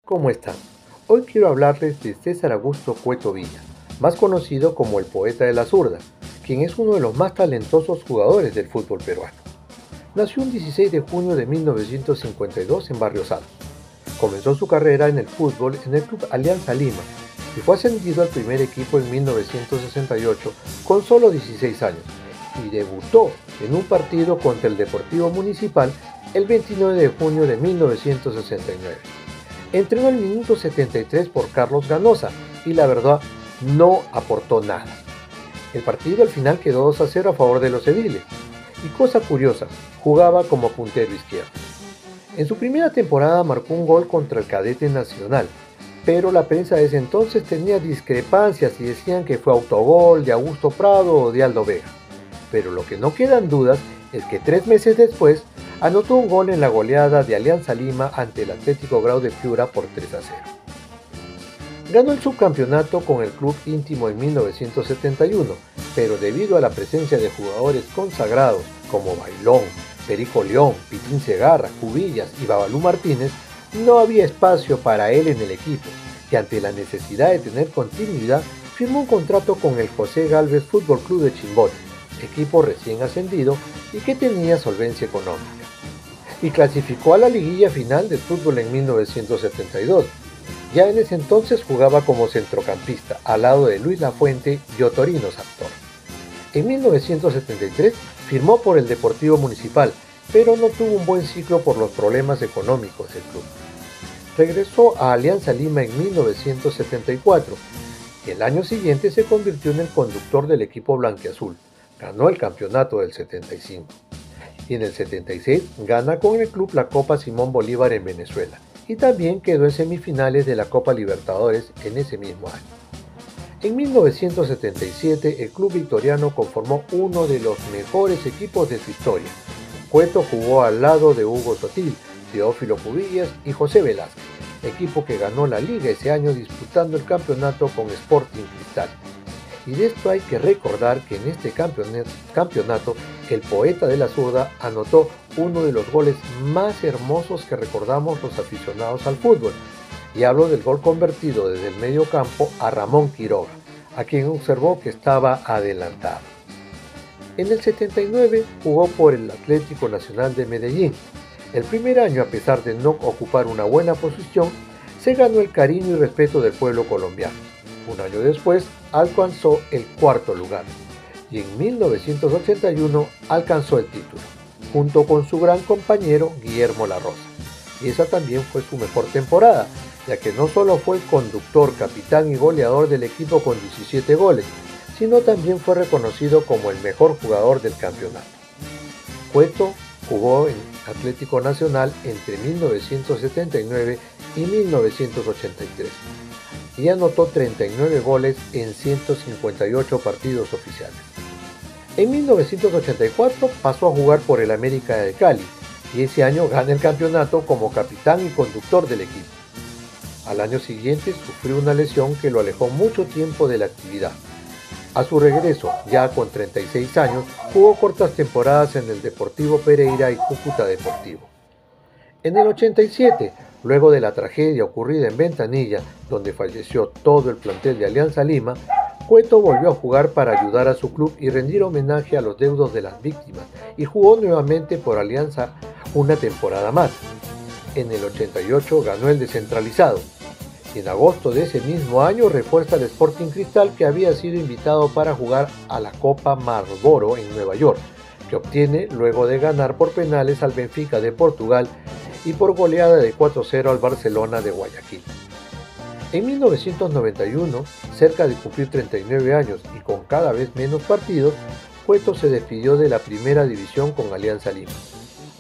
¿Cómo están? Hoy quiero hablarles de César Augusto Cueto Villa, más conocido como el poeta de la zurda, quien es uno de los más talentosos jugadores del fútbol peruano. Nació un 16 de junio de 1952 en Barrios Altos. Comenzó su carrera en el fútbol en el Club Alianza Lima y fue ascendido al primer equipo en 1968 con solo 16 años y debutó en un partido contra el Deportivo Municipal el 29 de junio de 1969. Entrenó el minuto 73 por Carlos Ganosa y la verdad no aportó nada. El partido al final quedó 2-0 a favor de los ediles y cosa curiosa, jugaba como puntero izquierdo. En su primera temporada marcó un gol contra el Cadete Nacional, pero la prensa de ese entonces tenía discrepancias y decían que fue autogol de Augusto Prado o de Aldo Vega. Pero lo que no quedan dudas es que 3 meses después anotó un gol en la goleada de Alianza Lima ante el Atlético Grau de Piura por 3-0. Ganó el subcampeonato con el club íntimo en 1971, pero debido a la presencia de jugadores consagrados como Bailón, Perico León, Pitín Segarra, Cubillas y Babalú Martínez, no había espacio para él en el equipo, y ante la necesidad de tener continuidad, firmó un contrato con el José Gálvez Fútbol Club de Chimbote, equipo recién ascendido y que tenía solvencia económica, y clasificó a la liguilla final del fútbol en 1972. Ya en ese entonces jugaba como centrocampista, al lado de Luis Lafuente y Otorino Sartor. En 1973 firmó por el Deportivo Municipal, pero no tuvo un buen ciclo por los problemas económicos del club. Regresó a Alianza Lima en 1974 y el año siguiente se convirtió en el conductor del equipo blanquiazul. Ganó el campeonato del 75 y en el 76 gana con el club la Copa Simón Bolívar en Venezuela y también quedó en semifinales de la Copa Libertadores en ese mismo año. En 1977 el club victoriano conformó uno de los mejores equipos de su historia. Cueto jugó al lado de Hugo Sotil, Teófilo Cubillas y José Velázquez, equipo que ganó la liga ese año disputando el campeonato con Sporting Cristal. Y de esto hay que recordar que en este campeonato el poeta de la zurda anotó uno de los goles más hermosos que recordamos los aficionados al fútbol. Y hablo del gol convertido desde el medio campo a Ramón Quiroga, a quien observó que estaba adelantado. En el 79 jugó por el Atlético Nacional de Medellín. El primer año, a pesar de no ocupar una buena posición, se ganó el cariño y respeto del pueblo colombiano. Un año después alcanzó el 4º lugar y en 1981 alcanzó el título, junto con su gran compañero Guillermo La Rosa. Y esa también fue su mejor temporada, ya que no solo fue el conductor, capitán y goleador del equipo con 17 goles, sino también fue reconocido como el mejor jugador del campeonato. Cueto jugó en Atlético Nacional entre 1979 y 1983 y anotó 39 goles en 158 partidos oficiales. En 1984 pasó a jugar por el América de Cali y ese año gana el campeonato como capitán y conductor del equipo. Al año siguiente sufrió una lesión que lo alejó mucho tiempo de la actividad. A su regreso, ya con 36 años, jugó cortas temporadas en el Deportivo Pereira y Cúcuta Deportivo. En el 87, luego de la tragedia ocurrida en Ventanilla, donde falleció todo el plantel de Alianza Lima, Cueto volvió a jugar para ayudar a su club y rendir homenaje a los deudos de las víctimas, y jugó nuevamente por Alianza una temporada más. En el 88 ganó el descentralizado. Y en agosto de ese mismo año refuerza el Sporting Cristal, que había sido invitado para jugar a la Copa Marlboro en Nueva York, que obtiene luego de ganar por penales al Benfica de Portugal y por goleada de 4-0 al Barcelona de Guayaquil. En 1991, cerca de cumplir 39 años y con cada vez menos partidos, Cueto se despidió de la primera división con Alianza Lima.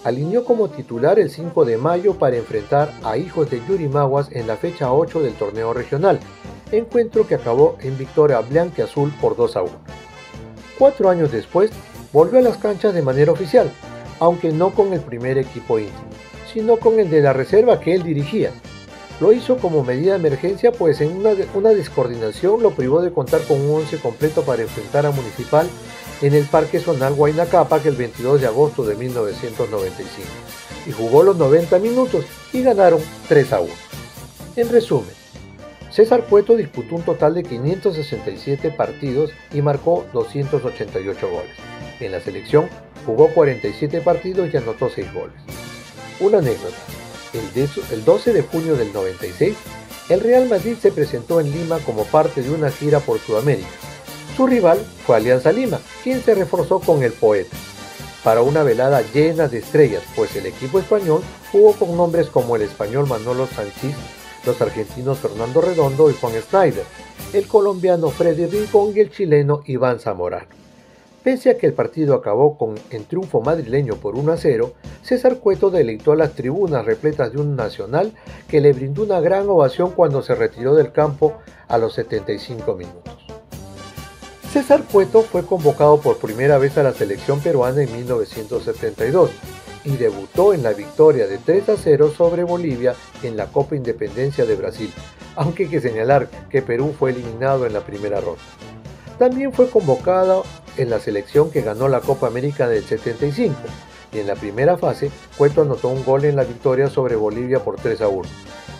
Alineó como titular el 5 de mayo para enfrentar a Hijos de Yurimaguas en la fecha 8 del torneo regional, encuentro que acabó en victoria blanquiazul por 2-1. 4 años después, volvió a las canchas de manera oficial, aunque no con el primer equipo íntimo, sino con el de la reserva que él dirigía. Lo hizo como medida de emergencia, pues en una descoordinación lo privó de contar con un 11 completo para enfrentar a Municipal en el Parque Zonal Huayna Cápac el 22 de agosto de 1995 y jugó los 90 minutos y ganaron 3-1. En resumen, César Cueto disputó un total de 567 partidos y marcó 288 goles. En la selección jugó 47 partidos y anotó 6 goles. Una anécdota: el 12 de junio del 96, el Real Madrid se presentó en Lima como parte de una gira por Sudamérica. Su rival fue Alianza Lima, quien se reforzó con el Poeta, para una velada llena de estrellas, pues el equipo español jugó con nombres como el español Manolo Sanchís, los argentinos Fernando Redondo y Juan Snyder, el colombiano Freddy Rincón y el chileno Iván Zamorano. Pese a que el partido acabó en triunfo madrileño por 1-0, César Cueto deleitó a las tribunas repletas de un Nacional que le brindó una gran ovación cuando se retiró del campo a los 75 minutos. César Cueto fue convocado por primera vez a la selección peruana en 1972 y debutó en la victoria de 3-0 sobre Bolivia en la Copa Independencia de Brasil, aunque hay que señalar que Perú fue eliminado en la primera ronda. También fue convocado en la selección que ganó la Copa América del 75, y en la primera fase Cueto anotó un gol en la victoria sobre Bolivia por 3-1.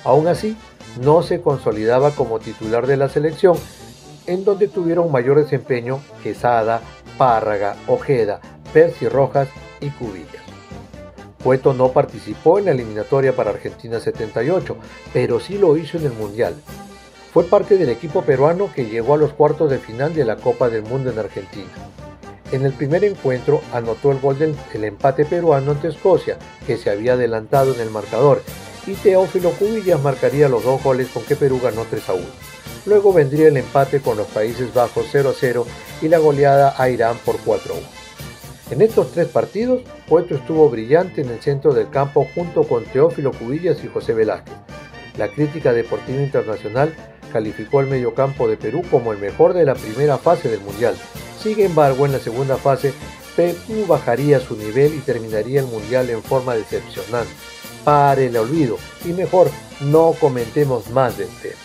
Aún así, no se consolidaba como titular de la selección, en donde tuvieron mayor desempeño Quesada, Párraga, Ojeda, Percy Rojas y Cubillas. Cueto no participó en la eliminatoria para Argentina 78, pero sí lo hizo en el Mundial. Fue parte del equipo peruano que llegó a los cuartos de final de la Copa del Mundo en Argentina. En el primer encuentro anotó el gol del empate peruano ante Escocia, que se había adelantado en el marcador, y Teófilo Cubillas marcaría los 2 goles con que Perú ganó 3-1. Luego vendría el empate con los Países Bajos 0-0 y la goleada a Irán por 4-1. En estos 3 partidos, Cueto estuvo brillante en el centro del campo junto con Teófilo Cubillas y José Velázquez. La crítica deportiva internacional calificó al mediocampo de Perú como el mejor de la primera fase del Mundial. Sin embargo, en la segunda fase, Perú bajaría su nivel y terminaría el Mundial en forma decepcionante. Pare el olvido y mejor no comentemos más del tema.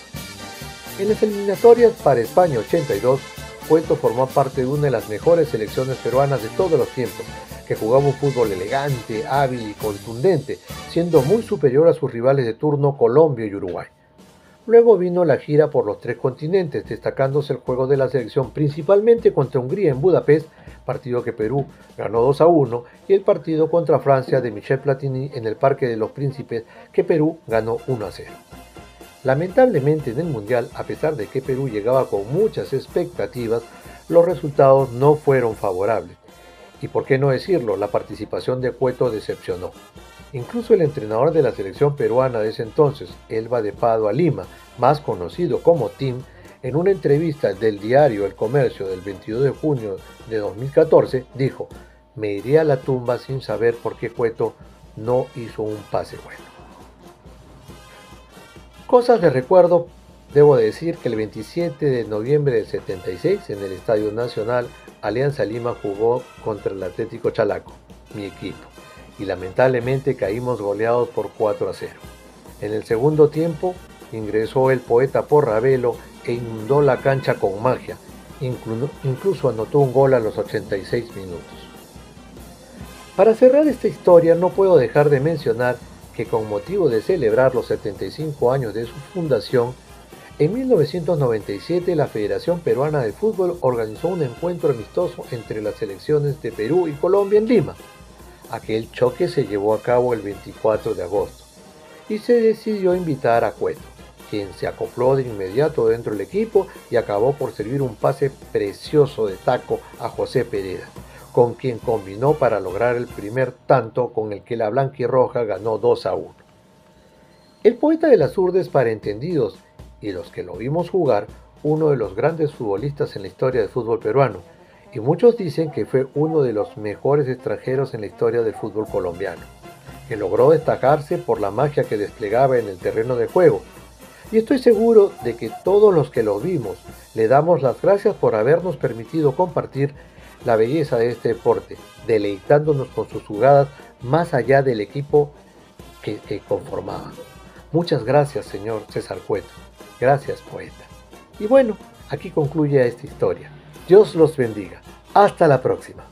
En las eliminatorias para España 82, Cueto formó parte de una de las mejores selecciones peruanas de todos los tiempos, que jugaba un fútbol elegante, hábil y contundente, siendo muy superior a sus rivales de turno Colombia y Uruguay. Luego vino la gira por los 3 continentes, destacándose el juego de la selección principalmente contra Hungría en Budapest, partido que Perú ganó 2-1, y el partido contra Francia de Michel Platini en el Parque de los Príncipes, que Perú ganó 1-0. Lamentablemente en el Mundial, a pesar de que Perú llegaba con muchas expectativas, los resultados no fueron favorables. Y por qué no decirlo, la participación de Cueto decepcionó. Incluso el entrenador de la selección peruana de ese entonces, Elba de Padua Lima, más conocido como Tim, en una entrevista del diario El Comercio del 22 de junio de 2014, dijo: "Me iré a la tumba sin saber por qué Cueto no hizo un pase bueno". Cosas de recuerdo: debo decir que el 27 de noviembre del 76, en el Estadio Nacional, Alianza Lima jugó contra el Atlético Chalaco, mi equipo, y lamentablemente caímos goleados por 4-0. En el segundo tiempo ingresó el Poeta por Ravelo e inundó la cancha con magia, incluso anotó un gol a los 86 minutos. Para cerrar esta historia, no puedo dejar de mencionar que con motivo de celebrar los 75 años de su fundación, en 1997 la Federación Peruana de Fútbol organizó un encuentro amistoso entre las selecciones de Perú y Colombia en Lima. Aquel choque se llevó a cabo el 24 de agosto y se decidió invitar a Cueto, quien se acopló de inmediato dentro del equipo y acabó por servir un pase precioso de taco a José Pereda, con quien combinó para lograr el primer tanto con el que la blanquirroja ganó 2-1. El Poeta de las Urdes, para entendidos y los que lo vimos jugar, uno de los grandes futbolistas en la historia del fútbol peruano, y muchos dicen que fue uno de los mejores extranjeros en la historia del fútbol colombiano, que logró destacarse por la magia que desplegaba en el terreno de juego. Y estoy seguro de que todos los que lo vimos le damos las gracias por habernos permitido compartir la belleza de este deporte, deleitándonos con sus jugadas más allá del equipo que conformaba. Muchas gracias, señor César Cueto. Gracias, Poeta. Y bueno, aquí concluye esta historia. Dios los bendiga. Hasta la próxima.